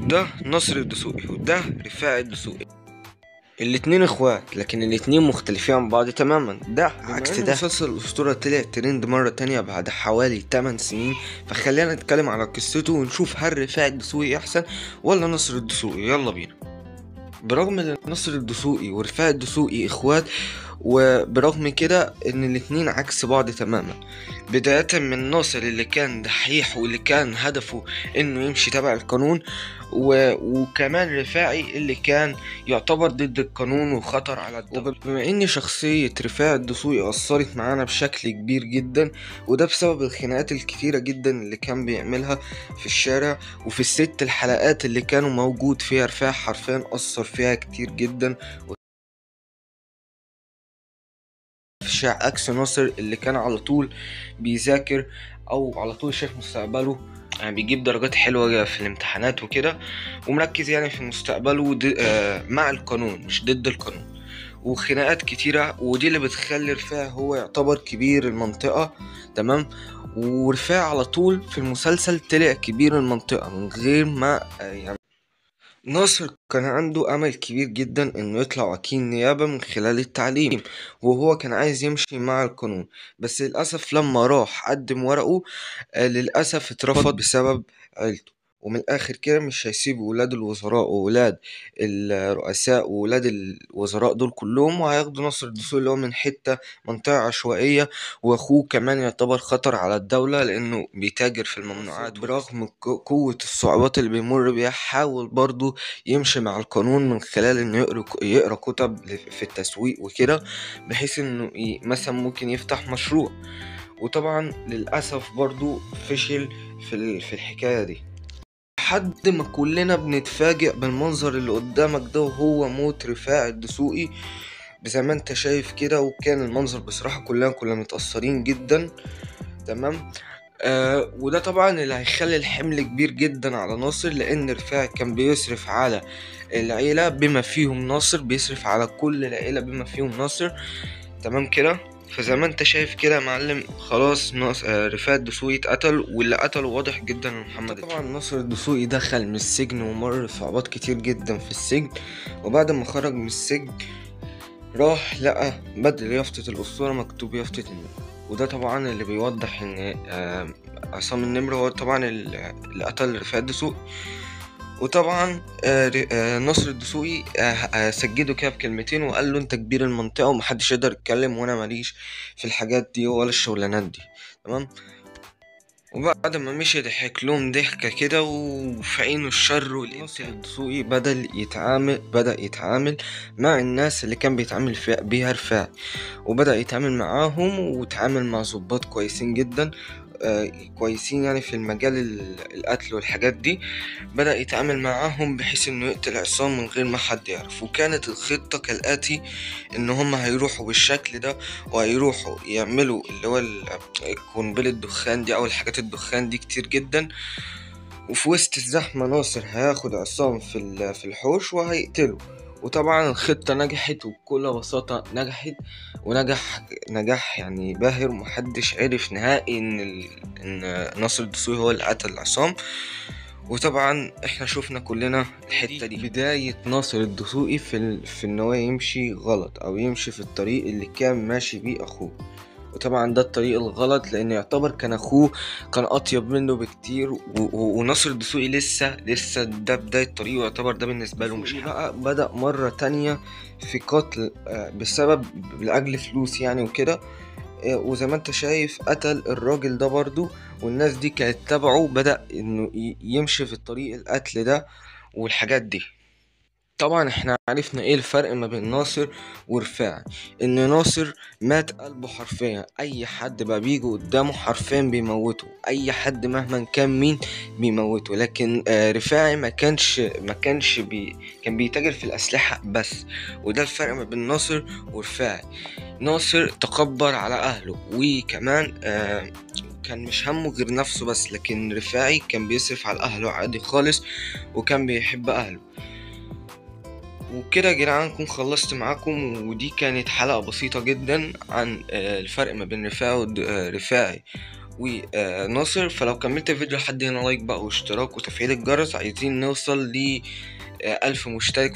ده نصر الدسوقي وده رفاعي الدسوقي. الاتنين اخوات لكن الاتنين مختلفين عن بعض تماما. ده عكس ده. مسلسل الأسطورة طلع ترند مرة تانية بعد حوالي 8 سنين، فخلينا نتكلم على قصته ونشوف هل رفاعي الدسوقي احسن ولا نصر الدسوقي. يلا بينا. برغم ان نصر الدسوقي ورفاعي الدسوقي اخوات، وبرغم كده ان الاتنين عكس بعض تماما. بداية من ناصر اللي كان دحيح واللي كان هدفه انه يمشي تبع القانون، وكمان رفاعي اللي كان يعتبر ضد القانون وخطر على الدولة. وبما ان شخصية رفاعي الدسوقي اثرت معانا بشكل كبير جدا، وده بسبب الخناقات الكتيرة جدا اللي كان بيعملها في الشارع، وفي الست الحلقات اللي كانوا موجود فيها رفاعي حرفيا اثر فيها كتير جدا. في الشارع عكس ناصر اللي كان على طول بيذاكر او على طول شايف مستقبله، يعني بيجيب درجات حلوة في الامتحانات وكده، ومركز يعني في مستقبله مع القانون مش ضد القانون. وخناقات كتيرة، ودي اللي بتخلي رفاعي هو يعتبر كبير المنطقة. تمام. ورفاعي على طول في المسلسل طلع كبير المنطقة من غير ما يعني ناصر كان عنده أمل كبير جدا إنه يطلع وكيل نيابة من خلال التعليم، وهو كان عايز يمشي مع القانون. بس للأسف لما راح قدم ورقه للأسف اترفض بسبب عيلته. ومن الآخر كده مش هيسيبوا ولاد الوزراء وولاد الرؤساء وولاد الوزراء دول كلهم، وهياخدوا ناصر الدسوقي اللي هو من حتة منطقة عشوائية. وأخوه كمان يعتبر خطر على الدولة لأنه بيتاجر في الممنوعات. برغم قوة الصعوبات اللي بيمر بيها، حاول برضو يمشي مع القانون من خلال انه يقرا كتب في التسويق وكده، بحيث انه مثلا ممكن يفتح مشروع. وطبعا للاسف برضو فشل في الحكايه دي، لحد ما كلنا بنتفاجئ بالمنظر اللي قدامك ده، وهو موت رفاعي الدسوقي زي ما انت شايف كده. وكان المنظر بصراحه كلنا متأثرين جدا. تمام. وده طبعا اللي هيخلي الحمل كبير جدا على ناصر، لان رفاعي كان بيصرف على العيلة بما فيهم ناصر، بيصرف على كل العيلة بما فيهم ناصر. تمام كده. فزي ما انت شايف كده يا معلم، خلاص رفاعي الدسوقي اتقتل، واللي قتله واضح جدا محمد. طبعا ناصر الدسوقي دخل من السجن ومر صعوبات كتير جدا في السجن، وبعد ما خرج من السجن راح لقى بدل يافطة الأسطورة مكتوب يافطة النمر. وده طبعا اللي بيوضح ان عصام النمر هو طبعا اللي قتل رفاعي الدسوقي. وطبعا نصر الدسوقي سجده كده بكلمتين وقال له انت كبير المنطقة ومحدش يقدر يتكلم، وانا ماليش في الحاجات دي ولا الشغلانات دي. تمام. وبعد ما مشي ضحك لهم ضحكة كده، وفي عينه الشر والإنسان الدسوقي بدأ يتعامل مع الناس اللي كان بيتعامل بيها رفاعي، وبدأ يتعامل معاهم وتعامل مع ضباط كويسين جدا، كويسين يعني في المجال القتل والحاجات دي. بدأ يتعامل معاهم بحيث انه يقتل عصام من غير ما حد يعرف. وكانت الخطة كالآتي، ان هم هيروحوا بالشكل ده وهيروحوا يعملوا اللي هو قنبلة الدخان دي او الحاجات الدخان دي كتير جدا، وفي وسط الزحمة ناصر هياخد عصام في الحوش وهيقتله. وطبعا الخطة نجحت وبكل بساطة نجحت، نجاح يعني باهر، ومحدش عرف نهائي ان ناصر الدسوقي هو اللي قتل عصام. وطبعا احنا شفنا كلنا الحتة دي بداية ناصر الدسوقي في ان هو يمشي غلط او يمشي في الطريق اللي كان ماشي بيه اخوه. وطبعا ده الطريق الغلط، لان يعتبر كان اخوه كان اطيب منه بكتير، وناصر الدسوقي لسه ده بداية طريقه، يعتبر ده بالنسبة له مش بقى. بدأ مرة تانية في قتل بسبب لأجل فلوس يعني وكده. وزي ما انت شايف قتل الراجل ده برضو، والناس دي كانت تبعه. بدأ انه يمشي في الطريق القتل ده والحاجات دي. طبعا احنا عرفنا ايه الفرق ما بين ناصر ورفاعي، ان ناصر مات قلبه حرفيا، اي حد بقى بيجي قدامه حرفيا بيموته، اي حد مهما كان مين بيموته. لكن رفاعي كان بيتاجر في الاسلحة بس. وده الفرق ما بين ناصر ورفاعي. ناصر تكبر على اهله، وكمان كان مش همه غير نفسه بس، لكن رفاعي كان بيصرف على اهله عادي خالص، وكان بيحب اهله. وكده يا جدعان نكون خلصت معاكم، ودي كانت حلقة بسيطة جدا عن الفرق ما بين رفاعي وناصر. فلو كملت الفيديو لحد هنا لايك بقى واشتراك وتفعيل الجرس، عايزين نوصل ل 1000 مشترك